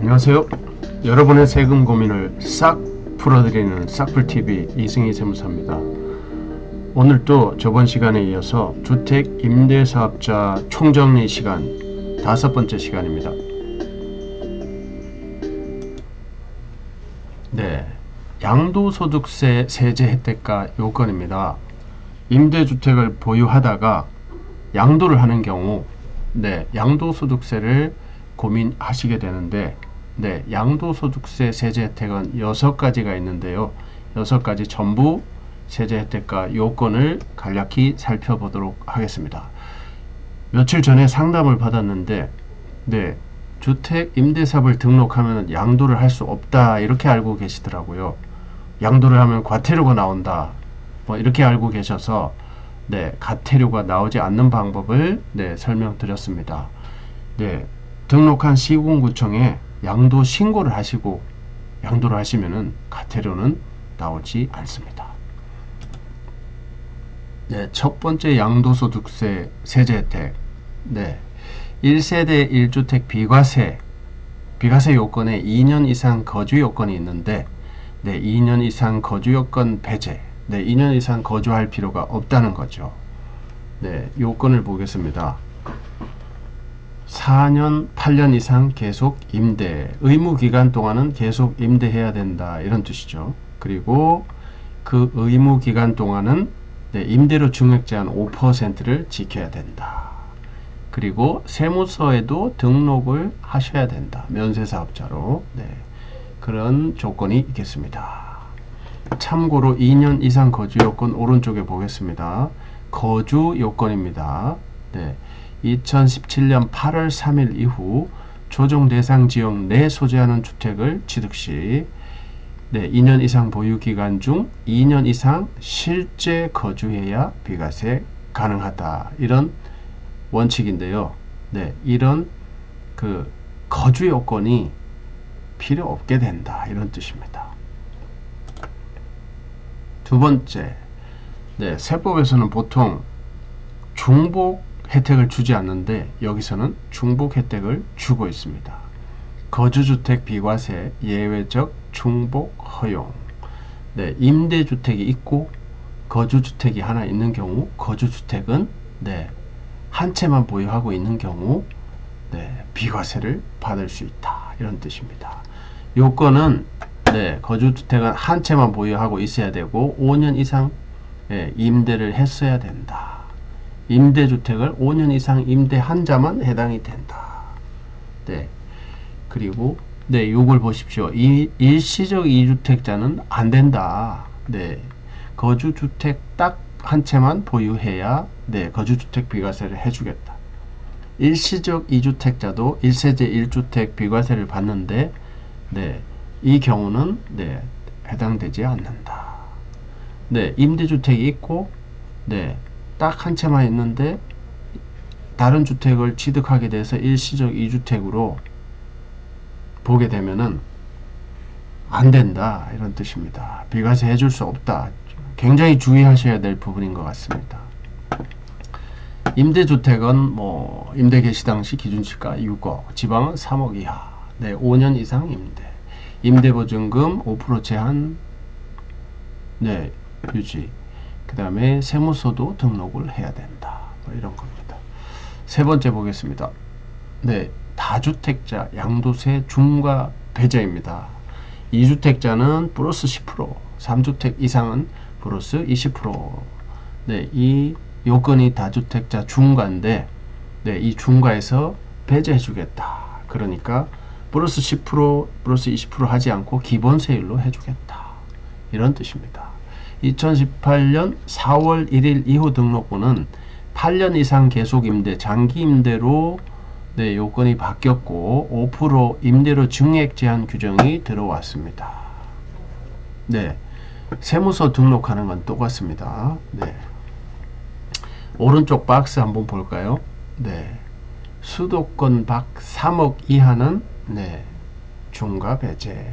안녕하세요. 여러분의 세금 고민을 싹 풀어드리는 싹풀TV 이승희 세무사입니다. 오늘도 저번 시간에 이어서 주택 임대사업자 총정리 시간 5번째 시간입니다. 네, 양도소득세 세제 혜택과 요건입니다. 임대주택을 보유하다가 양도를 하는 경우 양도소득세를 고민하시게 되는데 양도소득세 세제 혜택은 6가지가 있는데요. 6가지 전부 세제 혜택과 요건을 간략히 살펴보도록 하겠습니다. 며칠 전에 상담을 받았는데 주택 임대사업을 등록하면 양도를 할 수 없다 이렇게 알고 계시더라고요. 양도를 하면 과태료가 나온다 이렇게 알고 계셔서 과태료가 나오지 않는 방법을 설명드렸습니다. 등록한 시군구청에 양도 신고를 하시고 양도를 하시면은 과태료는 나오지 않습니다. 첫 번째 양도소득세 세제 혜택. 1세대 1주택 비과세 요건에 2년 이상 거주 요건이 있는데 2년 이상 거주 요건 배제. 2년 이상 거주할 필요가 없다는 거죠. 요건을 보겠습니다. 4년, 8년 이상 계속 임대, 의무기간 동안은 계속 임대해야 된다 이런 뜻이죠. 그리고 그 의무기간 동안은 임대료 증액 제한 5%를 지켜야 된다. 그리고 세무서에도 등록을 하셔야 된다. 면세사업자로. 그런 조건이 있겠습니다. 참고로 2년 이상 거주 요건 오른쪽에 보겠습니다. 거주 요건입니다. 2017년 8월 3일 이후 조정 대상 지역 내 소재하는 주택을 취득 시 2년 이상 보유 기간 중 2년 이상 실제 거주해야 비과세 가능하다. 이런 원칙인데요. 이런 거주 요건이 필요 없게 된다. 이런 뜻입니다. 두 번째, 세법에서는 보통 중복 혜택을 주지 않는데 여기서는 중복 혜택을 주고 있습니다. 거주주택 비과세 예외적 중복 허용. 임대주택이 있고 거주주택이 하나 있는 경우 거주주택은 한 채만 보유하고 있는 경우 비과세를 받을 수 있다. 이런 뜻입니다. 요건은 거주주택은 한 채만 보유하고 있어야 되고 5년 이상 임대를 했어야 된다. 임대주택을 5년 이상 임대한 자만 해당이 된다. 그리고 요걸 보십시오. 일시적 2주택자는 안 된다. 거주주택 딱 한 채만 보유해야 거주주택 비과세를 해주겠다. 일시적 2주택자도 1세대 1주택 비과세를 받는데 이 경우는 해당되지 않는다. 임대주택이 있고 딱 한 채만 있는데 다른 주택을 취득하게 돼서 일시적 2주택으로 보게 되면은 안 된다. 이런 뜻입니다. 비과세 해줄 수 없다. 굉장히 주의하셔야 될 부분인 것 같습니다. 임대주택은 임대 개시 당시 기준시가 6억, 지방은 3억 이하, 5년 이상 임대, 임대보증금 5% 제한, 유지, 그 다음에 세무서도 등록을 해야 된다. 이런 겁니다. 세 번째 보겠습니다. 다주택자 양도세 중과 배제입니다. 2주택자는 플러스 10%, 3주택 이상은 플러스 20%. 이 요건이 다주택자 중과인데 이 중과에서 배제해 주겠다. 그러니까 플러스 10%, 플러스 20% 하지 않고 기본세율로 해주겠다. 이런 뜻입니다. 2018년 4월 1일 이후 등록부는 8년 이상 계속 임대, 장기 임대로 요건이 바뀌었고 5% 임대료 증액 제한 규정이 들어왔습니다. 세무서 등록하는 건 똑같습니다. 오른쪽 박스 한번 볼까요? 수도권 밖 3억 이하는 중과 배제.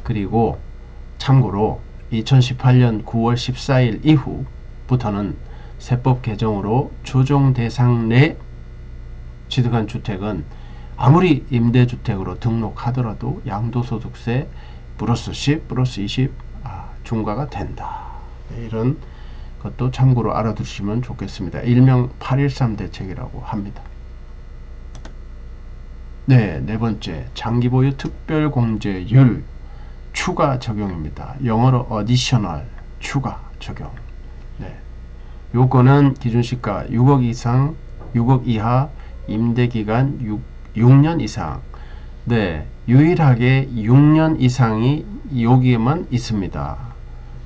그리고 참고로 2018년 9월 14일 이후부터는 세법 개정으로 조정 대상 내 취득한 주택은 아무리 임대주택으로 등록하더라도 양도소득세 플러스 10 플러스 20 중과가 된다. 네, 이런 것도 참고로 알아두시면 좋겠습니다. 일명 813 대책이라고 합니다. 네, 네 번째 장기보유 특별공제율 추가 적용입니다. 영어로 additional 추가 적용. 네, 요거는 기준시가 6억 이상, 6억 이하, 임대기간 6년 이상. 네, 유일하게 6년 이상이 여기에만 있습니다.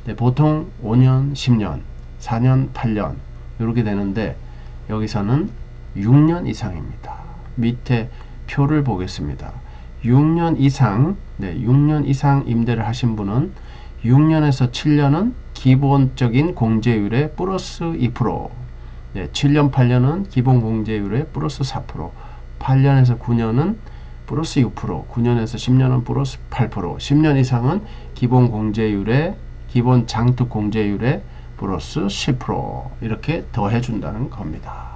네, 보통 5년, 10년, 4년, 8년 이렇게 되는데 여기서는 6년 이상입니다. 밑에 표를 보겠습니다. 6년 이상, 네, 6년 이상 임대를 하신 분은 6년에서 7년은 기본적인 공제율의 플러스 2%, 네, 7년, 8년은 기본 공제율의 플러스 4%, 8년에서 9년은 플러스 6%, 9년에서 10년은 플러스 8%, 10년 이상은 기본 공제율의 기본 장특 공제율의 플러스 10% 이렇게 더해 준다는 겁니다.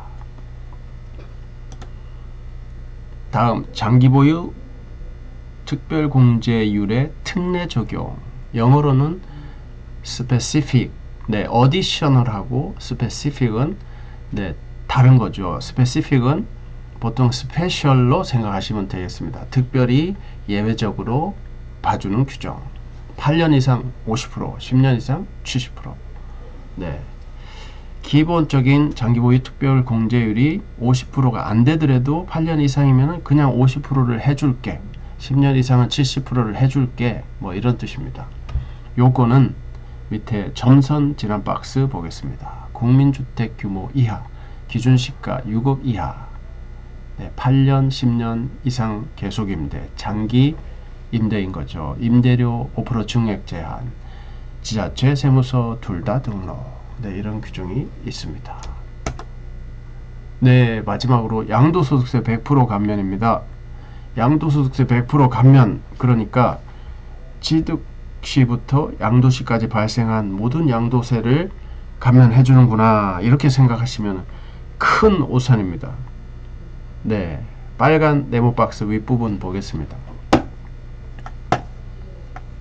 다음 장기보유 특별공제율의 특례 적용. 영어로는 specific, 네, additional하고 specific은 네, 다른 거죠. specific은 보통 스페셜로 생각하시면 되겠습니다. 특별히 예외적으로 봐주는 규정. 8년 이상 50%, 10년 이상 70%. 네. 기본적인 장기보유 특별공제율이 50%가 안 되더라도 8년 이상이면 그냥 50%를 해줄게. 10년 이상은 70%를 해줄게. 뭐 이런 뜻입니다. 요거는 밑에 점선 지난 박스 보겠습니다. 국민주택 규모 이하, 기준시가 6억 이하, 네, 8년, 10년 이상 계속임대, 장기 임대인 거죠. 임대료 5% 증액 제한, 지자체 세무서 둘 다 등록. 네, 이런 규정이 있습니다. 네, 마지막으로 양도소득세 100% 감면입니다. 양도소득세 100% 감면, 그러니까 취득시부터 양도시까지 발생한 모든 양도세를 감면해 주는구나 이렇게 생각하시면 큰 오산입니다. 네, 빨간 네모 박스 윗부분 보겠습니다.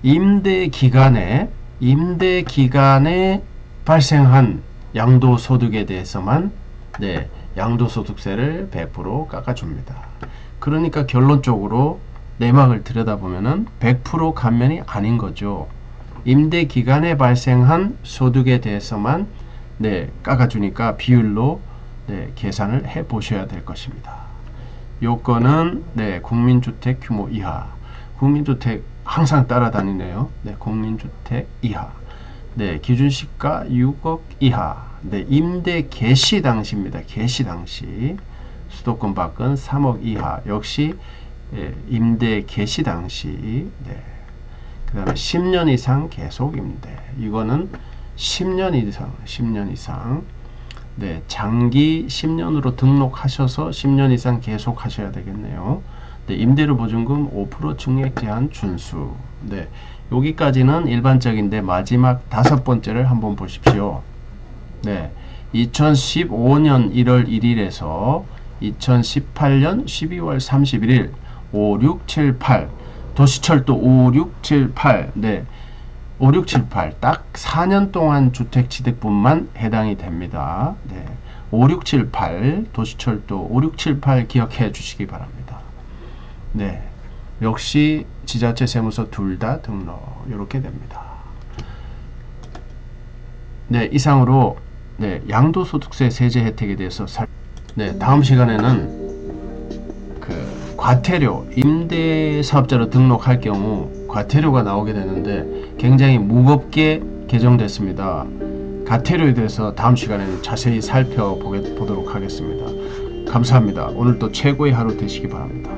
임대기간에 발생한 양도소득에 대해서만 네, 양도소득세를 100% 깎아줍니다. 그러니까 결론적으로 내막을 들여다보면은 100% 감면이 아닌 거죠. 임대기간에 발생한 소득에 대해서만 네, 깎아주니까 비율로 네, 계산을 해 보셔야 될 것입니다. 요건은 네, 국민주택 규모 이하. 국민주택 항상 따라다니네요. 네, 국민주택 이하. 네, 기준시가 6억 이하. 네, 임대 개시 당시입니다. 개시 당시. 수도권 밖은 3억 이하. 역시 예, 임대 개시 당시. 네. 그 다음에 10년 이상 계속 임대. 이거는 10년 이상. 네, 장기 10년으로 등록하셔서 10년 이상 계속 하셔야 되겠네요. 네, 임대료 보증금 5% 증액 제한 준수. 네, 여기까지는 일반적인데 마지막 다섯 번째를 한번 보십시오. 네, 2015년 1월 1일에서 2018년 12월 31일 5, 6, 7, 8 도시철도 5, 6, 7, 8 네, 5, 6, 7, 8 딱 4년 동안 주택취득분만 해당이 됩니다. 네, 5, 6, 7, 8 도시철도 5, 6, 7, 8 기억해 주시기 바랍니다. 네, 역시 지자체 세무서 둘 다 등록 이렇게 됩니다. 네, 이상으로 네, 양도소득세 세제 혜택에 대해서 네, 다음 시간에는 그 과태료, 임대사업자로 등록할 경우 과태료가 나오게 되는데 굉장히 무겁게 개정됐습니다. 과태료에 대해서 다음 시간에는 자세히 살펴보도록 하겠습니다. 감사합니다. 오늘도 최고의 하루 되시기 바랍니다.